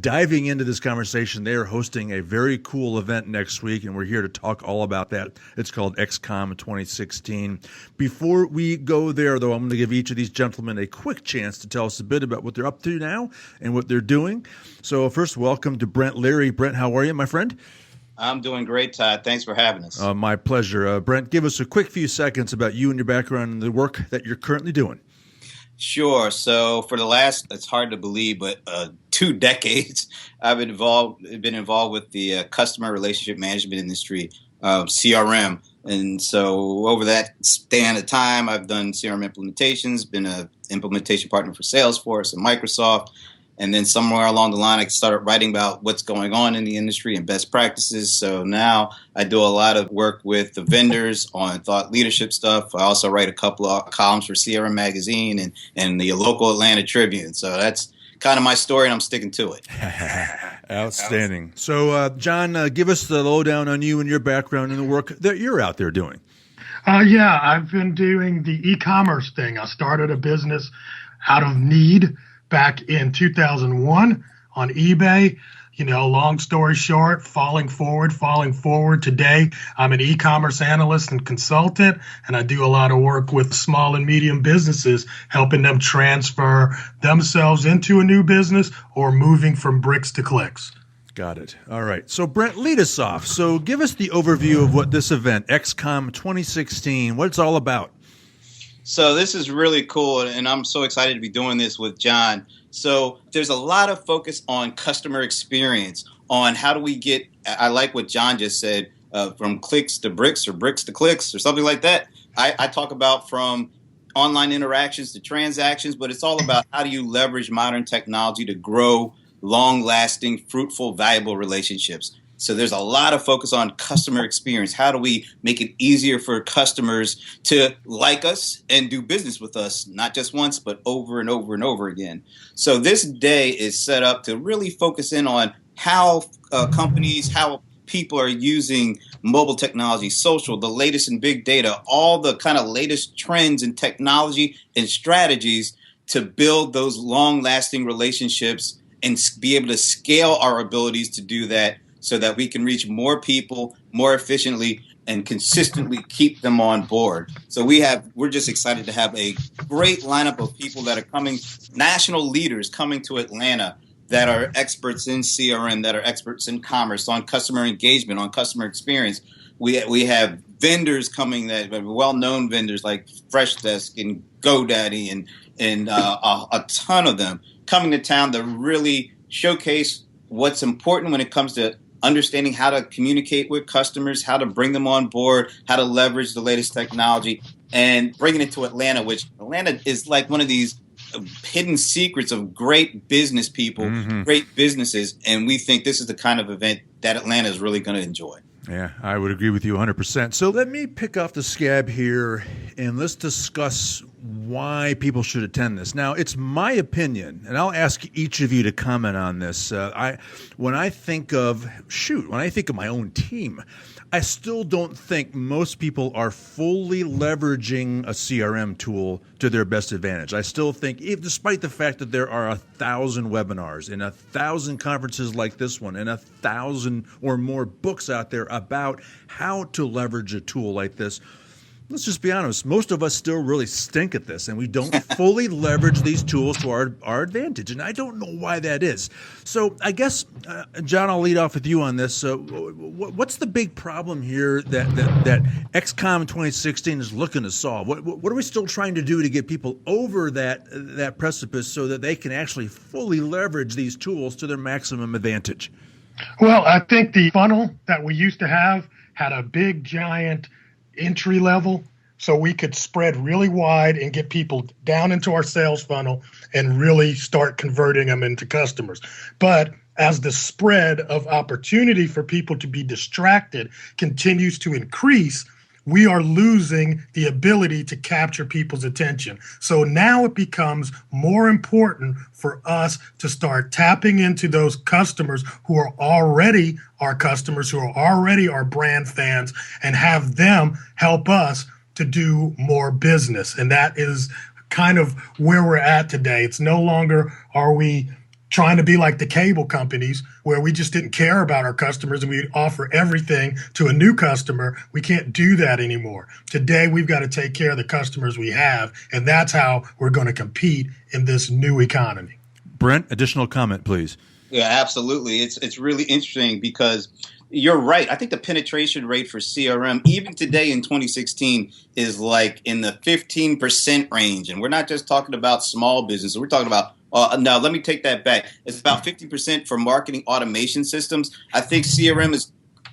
diving into this conversation. They are hosting a very cool event next week, and we're here to talk all about that. It's called ExCom 2016. Before we go there, though, I'm going to give each of these gentlemen a quick chance to tell us a bit about what they're up to now and what they're doing. So first, welcome to Brent Leary. Brent, how are you, my friend? I'm doing great, Todd. Thanks for having us. My pleasure. Brent, give us a quick few seconds about you and your background and the work that you're currently doing. Sure. So for the last, it's hard to believe, but 2 decades, I've been involved with the customer relationship management industry, CRM. And so over that span of time, I've done CRM implementations, been an implementation partner for Salesforce and Microsoft. And then somewhere along the line, I started writing about what's going on in the industry and best practices. So now I do a lot of work with the vendors on thought leadership stuff. I also write a couple of columns for CRM Magazine and the local Atlanta Tribune. So that's kind of my story, and I'm sticking to it. Outstanding. So, John, give us the lowdown on you and your background and the work that you're out there doing. Yeah, I've been doing the e-commerce thing. I started a business out of need back in 2001 on eBay. Long story short, falling forward. Today, I'm an e-commerce analyst and consultant, and I do a lot of work with small and medium businesses, helping them transfer themselves into a new business or moving from bricks to clicks. Got it. All right. So, Brent, lead us off. So give us the overview of what this event, ExCom 2016, what it's all about. So this is really cool, and I'm so excited to be doing this with John. So there's a lot of focus on customer experience, on how do we get, I like what John just said, from clicks to bricks or bricks to clicks or something like that. I talk about from online interactions to transactions, but it's all about how do you leverage modern technology to grow long-lasting, fruitful, valuable relationships. So there's a lot of focus on customer experience. How do we make it easier for customers to like us and do business with us, not just once, but over and over and over again? So this day is set up to really focus in on how companies, how people are using mobile technology, social, the latest in big data, all the kind of latest trends in technology and strategies to build those long-lasting relationships and be able to scale our abilities to do that, so that we can reach more people more efficiently and consistently keep them on board. So we're just excited to have a great lineup of people that are coming, national leaders coming to Atlanta that are experts in CRM, that are experts in commerce, on customer engagement, on customer experience. We have vendors coming that are well-known vendors like Freshdesk and GoDaddy and a ton of them coming to town to really showcase what's important when it comes to understanding how to communicate with customers, how to bring them on board, how to leverage the latest technology, and bringing it to Atlanta, which Atlanta is like one of these hidden secrets of great business people, great businesses, and we think this is the kind of event that Atlanta is really going to enjoy. Yeah, I would agree with you 100%. So let me pick off the scab here and let's discuss why people should attend this. Now, it's my opinion, and I'll ask each of you to comment on this. When I think of my own team, I still don't think most people are fully leveraging a CRM tool to their best advantage. I still think, despite the fact that there are 1,000 webinars and 1,000 conferences like this one and 1,000 or more books out there about how to leverage a tool like this, let's just be honest, most of us still really stink at this, and we don't fully leverage these tools to our advantage, and I don't know why that is. So I guess, John, I'll lead off with you on this. What's the big problem here that ExCom 2016 is looking to solve? What are we still trying to do to get people over that precipice so that they can actually fully leverage these tools to their maximum advantage? Well, I think the funnel that we used to have had a big, giant entry level, so we could spread really wide and get people down into our sales funnel and really start converting them into customers. But as the spread of opportunity for people to be distracted continues to increase, we are losing the ability to capture people's attention. So now it becomes more important for us to start tapping into those customers who are already our customers, who are already our brand fans, and have them help us to do more business. And that is kind of where we're at today. It's no longer are we trying to be like the cable companies where we just didn't care about our customers and we'd offer everything to a new customer. We can't do that anymore. Today, we've got to take care of the customers we have, and that's how we're going to compete in this new economy. Brent, additional comment, please. Yeah, absolutely. It's really interesting because you're right. I think the penetration rate for CRM, even today in 2016, is like in the 15% range. And we're not just talking about small business. We're talking about, now let me take that back. It's about 50% for marketing automation systems. I think CRM is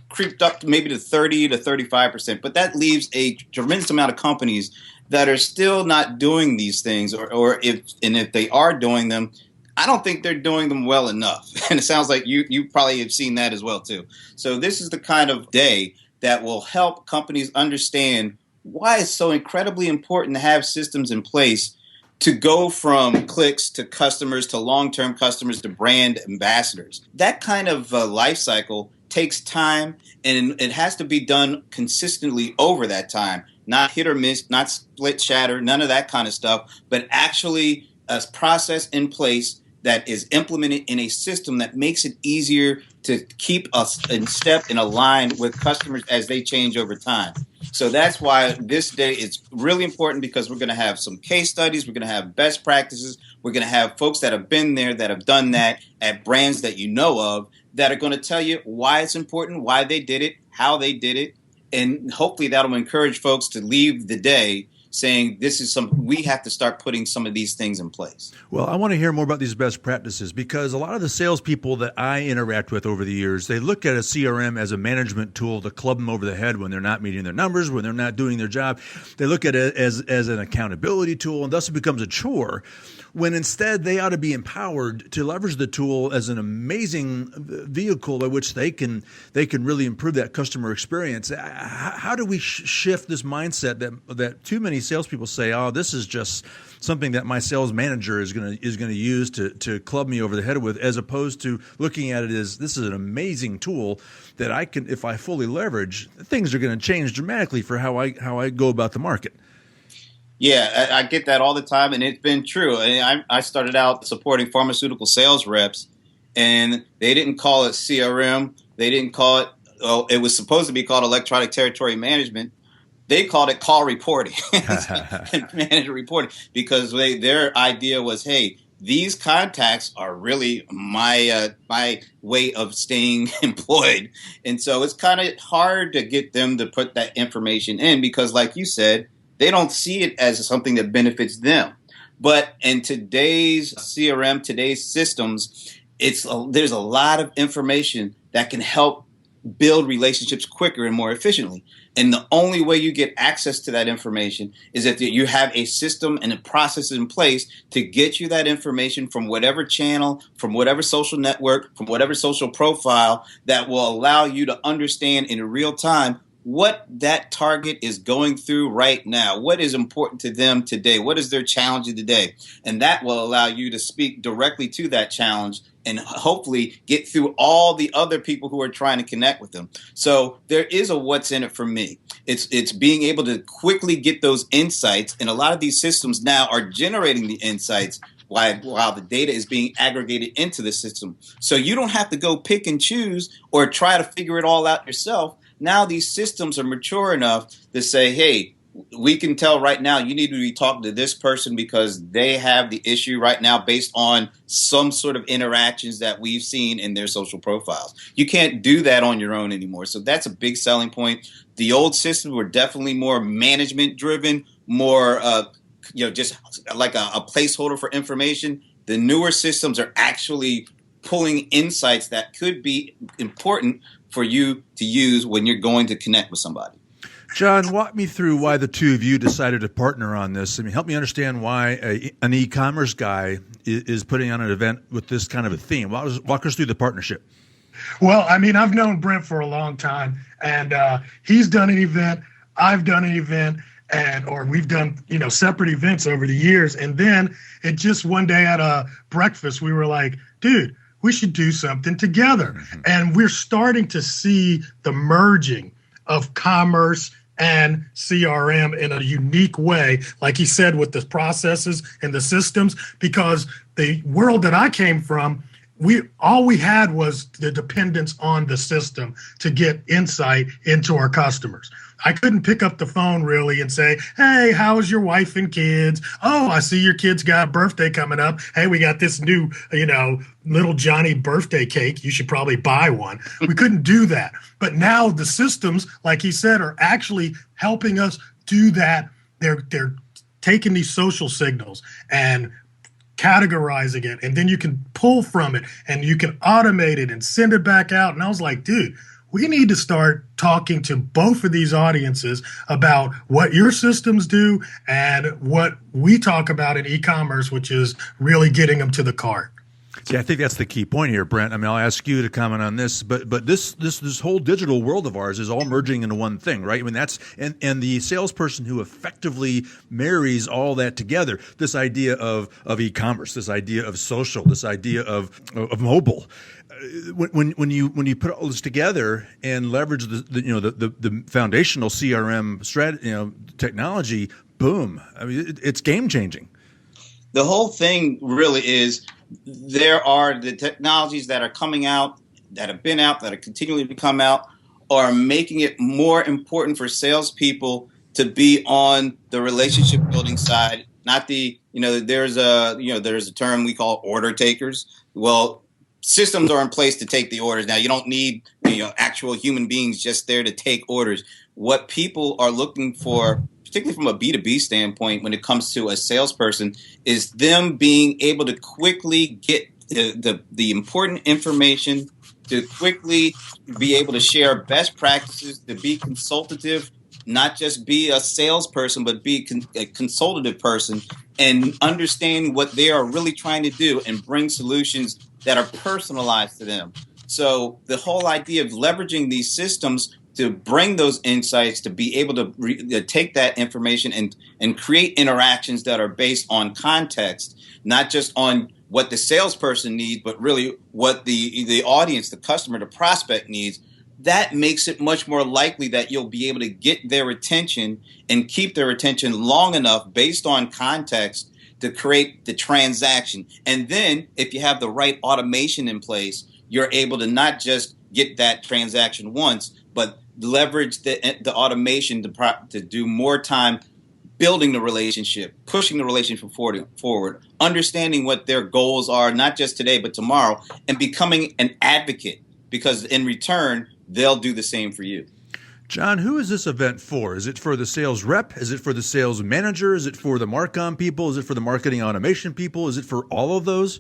creeped up to maybe to 30 to 35%. But that leaves a tremendous amount of companies that are still not doing these things, or if they are doing them, I don't think they're doing them well enough. And it sounds like you probably have seen that as well, too. So this is the kind of day that will help companies understand why it's so incredibly important to have systems in place to go from clicks to customers to long-term customers to brand ambassadors. That kind of life cycle takes time, and it has to be done consistently over that time. Not hit or miss, not split, shatter, none of that kind of stuff, but actually a process in place that is implemented in a system that makes it easier to keep us in step and aligned with customers as they change over time. So that's why this day is really important, because we're going to have some case studies. We're going to have best practices. We're going to have folks that have been there, that have done that at brands that you know of, that are going to tell you why it's important, why they did it, how they did it. And hopefully that'll encourage folks to leave the day saying this is we have to start putting some of these things in place. Well, I want to hear more about these best practices, because a lot of the salespeople that I interact with over the years, they look at a CRM as a management tool to club them over the head when they're not meeting their numbers, when they're not doing their job. They look at it as an accountability tool, and thus it becomes a chore, when instead they ought to be empowered to leverage the tool as an amazing vehicle by which they can really improve that customer experience. How do we shift this mindset that too many salespeople say, oh, this is just something that my sales manager is going to use to club me over the head with, as opposed to looking at it as this is an amazing tool that I can, if I fully leverage, things are going to change dramatically for how I go about the market. Yeah, I get that all the time, and it's been true. I started out supporting pharmaceutical sales reps, and they didn't call it CRM. They didn't call it, it was supposed to be called electronic territory management. They called it call reporting and manager reporting, because their idea was, hey, these contacts are really my way of staying employed. And so it's kind of hard to get them to put that information in, because like you said, they don't see it as something that benefits them. But in today's CRM, today's systems, there's a lot of information that can help build relationships quicker and more efficiently. And the only way you get access to that information is if you have a system and a process in place to get you that information from whatever channel, from whatever social network, from whatever social profile, that will allow you to understand in real time what that target is going through right now. What is important to them today? What is their challenge today? And that will allow you to speak directly to that challenge and hopefully get through all the other people who are trying to connect with them. So there is a what's in it for me. It's being able to quickly get those insights. And a lot of these systems now are generating the insights while the data is being aggregated into the system. So you don't have to go pick and choose or try to figure it all out yourself. Now these systems are mature enough to say, hey, we can tell right now you need to be talking to this person because they have the issue right now based on some sort of interactions that we've seen in their social profiles. You can't do that on your own anymore. So that's a big selling point. The old systems were definitely more management driven, more just like a placeholder for information. The newer systems are actually pulling insights that could be important for you to use when you're going to connect with somebody. John, walk me through why the two of you decided to partner on this. I mean, help me understand why an e-commerce guy is putting on an event with this kind of a theme. Walk us through the partnership. Well, I mean, I've known Brent for a long time, and he's done an event, I've done an event, or we've done, separate events over the years. And then it just one day at a breakfast, we were like, dude, we should do something together. Mm-hmm. And we're starting to see the merging of commerce and CRM in a unique way, like he said, with the processes and the systems, because the world that I came from, we had was the dependence on the system to get insight into our customers. I couldn't pick up the phone really and say, hey, how's your wife and kids? Oh, I see your kid's got a birthday coming up. Hey, we got this new, little Johnny birthday cake. You should probably buy one. We couldn't do that. But now the systems, like he said, are actually helping us do that. They're taking these social signals and categorizing it, and then you can pull from it and you can automate it and send it back out. And I was like, dude, we need to start talking to both of these audiences about what your systems do and what we talk about in e-commerce, which is really getting them to the cart. See, I think that's the key point here, Brent. I mean, I'll ask you to comment on this, but this whole digital world of ours is all merging into one thing, right? I mean, that's and the salesperson who effectively marries all that together, this idea of e-commerce, this idea of social, this idea of mobile. When you put all this together and leverage the foundational CRM strategy, technology, boom! I mean, it's game changing. The whole thing really is there are the technologies that are coming out, that have been out, that are continuing to come out, are making it more important for salespeople to be on the relationship building side. Not there's a term we call order takers. Well, systems are in place to take the orders. Now you don't need actual human beings just there to take orders. What people are looking for, particularly from a B2B standpoint, when it comes to a salesperson, is them being able to quickly get the important information, to quickly be able to share best practices, to be consultative, not just be a salesperson, but be a consultative person, and understand what they are really trying to do and bring solutions that are personalized to them. So the whole idea of leveraging these systems to bring those insights, to be able to take that information and create interactions that are based on context, not just on what the salesperson needs, but really what the audience, the customer, the prospect needs. That makes it much more likely that you'll be able to get their attention and keep their attention long enough based on context to create the transaction. And then if you have the right automation in place, you're able to not just get that transaction once, but leverage the automation to do more time building the relationship, pushing the relationship forward, understanding what their goals are, not just today, but tomorrow, and becoming an advocate, because in return, they'll do the same for you. John, who is this event for? Is it for the sales rep? Is it for the sales manager? Is it for the Marcom people? Is it for the marketing automation people? Is it for all of those?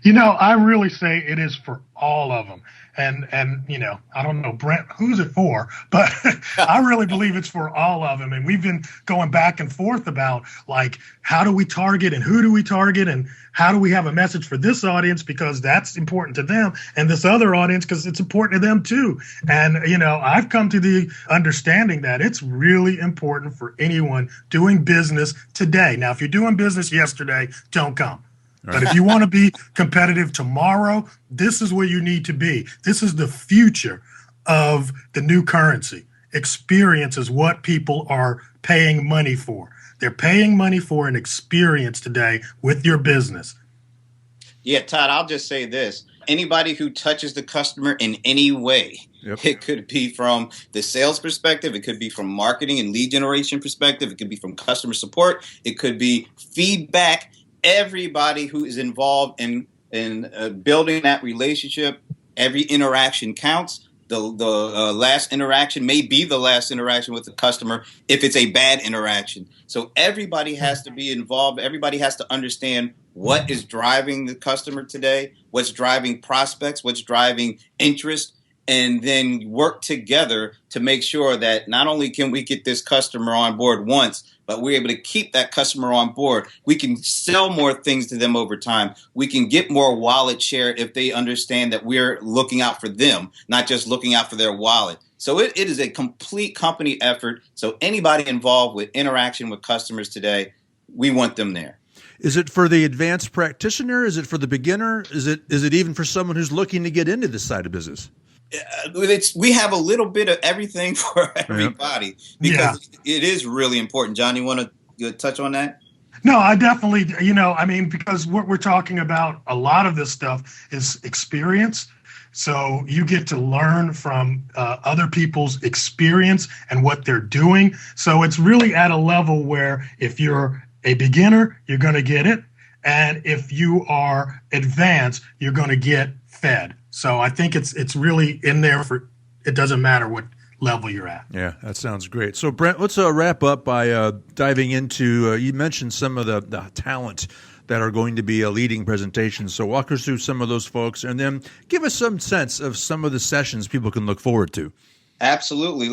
I really say it is for all of them. And I don't know, Brent, who's it for? But I really believe it's for all of them. And we've been going back and forth about, like, how do we target and who do we target and how do we have a message for this audience because that's important to them, and this other audience because it's important to them too. And, I've come to the understanding that it's really important for anyone doing business today. Now, if you're doing business yesterday, don't come. But if you want to be competitive tomorrow, this is where you need to be. This is the future of the new currency. Experience is what people are paying money for. They're paying money for an experience today with your business. Yeah, Todd, I'll just say this. Anybody who touches the customer in any way, It could be from the sales perspective. It could be from marketing and lead generation perspective. It could be from customer support. It could be feedback. Everybody who is involved in building that relationship, every interaction counts. The last interaction may be the last interaction with the customer if it's a bad interaction. So everybody has to be involved. Everybody has to understand what is driving the customer today, what's driving prospects, what's driving interest, and then work together to make sure that not only can we get this customer on board once, but we're able to keep that customer on board. We can sell more things to them over time. We can get more wallet share if they understand that we're looking out for them, not just looking out for their wallet. So it is a complete company effort. So anybody involved with interaction with customers today, we want them there. Is it for the advanced practitioner? Is it for the beginner? Is it even for someone who's looking to get into this side of business? We have a little bit of everything for everybody because it is really important. John, you want to touch on that? No, I definitely, because what we're talking about, a lot of this stuff is experience. So you get to learn from other people's experience and what they're doing. So it's really at a level where if you're a beginner, you're going to get it. And if you are advanced, you're going to get fed. So I think it's really in there it doesn't matter what level you're at. Yeah, that sounds great. So, Brent, let's wrap up by diving into, you mentioned some of the talent that are going to be leading presentations. So walk us through some of those folks and then give us some sense of some of the sessions people can look forward to. Absolutely.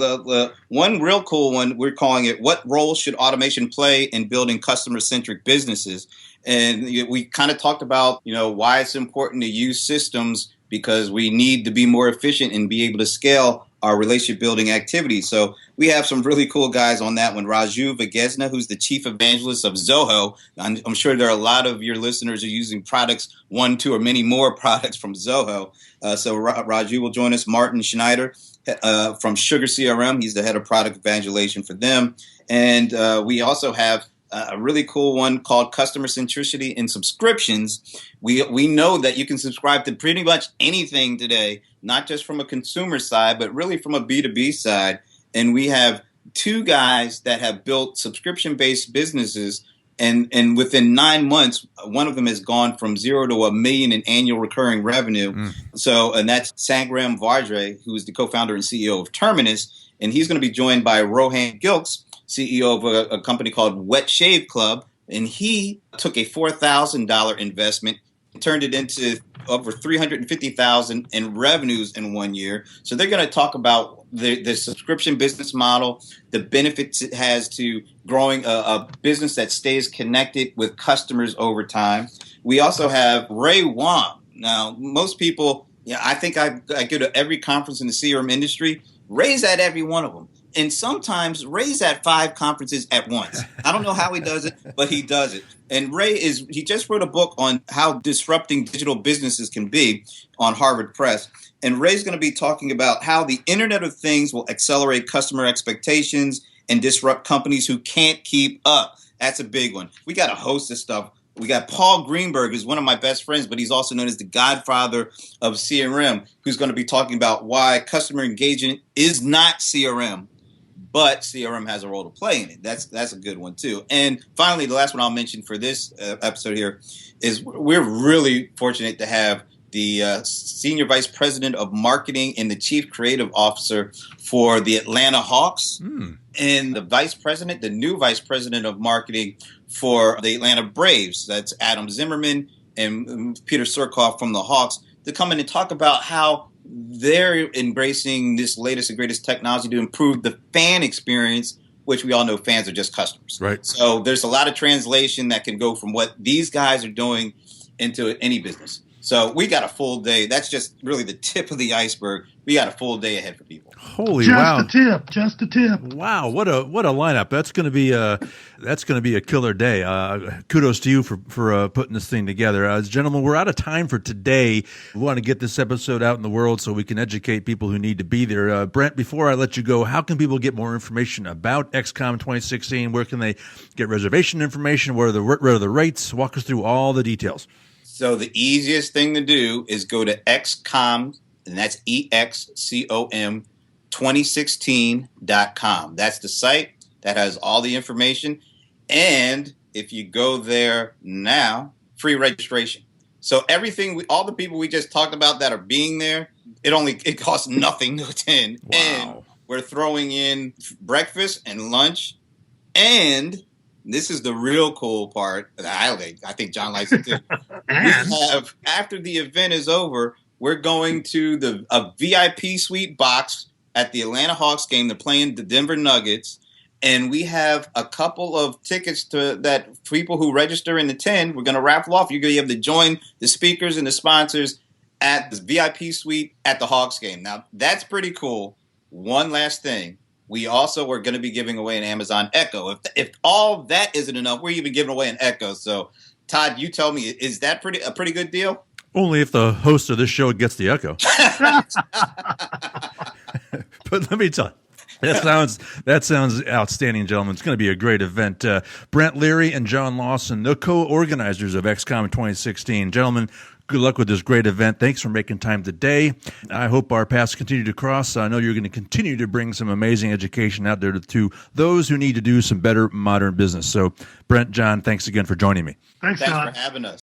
One real cool one, we're calling it, What Role Should Automation Play in Building Customer-Centric Businesses? And we kind of talked about, why it's important to use systems because we need to be more efficient and be able to scale our relationship building activities. So we have some really cool guys on that one. Raju Vagesna, who's the chief evangelist of Zoho. I'm sure there are a lot of your listeners are using products, one, two, or many more products from Zoho. So Raju will join us. Martin Schneider from Sugar CRM. He's the head of product evangelization for them. And we also have a really cool one called Customer Centricity in Subscriptions. We know that you can subscribe to pretty much anything today, not just from a consumer side, but really from a B2B side. And we have two guys that have built subscription-based businesses. And within 9 months, one of them has gone from 0 to $1 million in annual recurring revenue. So, and that's Sangram Vardre, who is the co-founder and CEO of Terminus. And he's going to be joined by Rohan Gilks, CEO of a company called Wet Shave Club. And he took a $4,000 investment and turned it into over $350,000 in revenues in 1 year. So they're going to talk about the subscription business model, the benefits it has to growing a business that stays connected with customers over time. We also have Ray Wong. Now, most people, I think I go to every conference in the CRM industry. Ray's at every one of them. And sometimes Ray's at 5 conferences at once. I don't know how he does it, but he does it. And Ray he just wrote a book on how disrupting digital businesses can be on Harvard Press. And Ray's going to be talking about how the Internet of Things will accelerate customer expectations and disrupt companies who can't keep up. That's a big one. We got a host of stuff. We got Paul Greenberg, who's one of my best friends, but he's also known as the godfather of CRM, who's going to be talking about why customer engagement is not CRM, but CRM has a role to play in it. That's a good one, too. And finally, the last one I'll mention for this episode here is we're really fortunate to have the Senior Vice President of Marketing and the Chief Creative Officer for the Atlanta Hawks and the new Vice President of Marketing for the Atlanta Braves. That's Adam Zimmerman and Peter Surkoff from the Hawks to come in and talk about how they're embracing this latest and greatest technology to improve the fan experience, which we all know fans are just customers. Right. So there's a lot of translation that can go from what these guys are doing into any business. So we got a full day. That's just really the tip of the iceberg. We got a full day ahead for people. Holy wow! Just a tip. Wow, what a lineup! That's going to be a killer day. Kudos to you for putting this thing together, gentlemen. We're out of time for today. We want to get this episode out in the world so we can educate people who need to be there. Brent, before I let you go, how can people get more information about ExCom 2016? Where can they get reservation information? What are the rates? Walk us through all the details. So the easiest thing to do is go to ExCom, and that's ExCom 2016.com. That's the site that has all the information. And if you go there now, free registration. So all the people we just talked about that are being there, it costs nothing to attend. Wow. And we're throwing in breakfast and lunch, and this is the real cool part. I think John likes it too. We have, after the event is over, we're going to a VIP suite box at the Atlanta Hawks game. They're playing the Denver Nuggets. And we have a couple of tickets that people who register and attend, we're going to raffle off. You're going to be able to join the speakers and the sponsors at the VIP suite at the Hawks game. Now, that's pretty cool. One last thing. We also are going to be giving away an Amazon Echo. If all that isn't enough, we're even giving away an Echo. So, Todd, you tell me, is that a pretty good deal? Only if the host of this show gets the Echo. But let me tell you. That sounds outstanding, gentlemen. It's going to be a great event. Brent Leary and John Lawson, the co-organizers of ExCom 2016. Gentlemen, good luck with this great event. Thanks for making time today. I hope our paths continue to cross. I know you're going to continue to bring some amazing education out there to those who need to do some better modern business. So, Brent, John, thanks again for joining me. Thanks, Thanks John. for having us.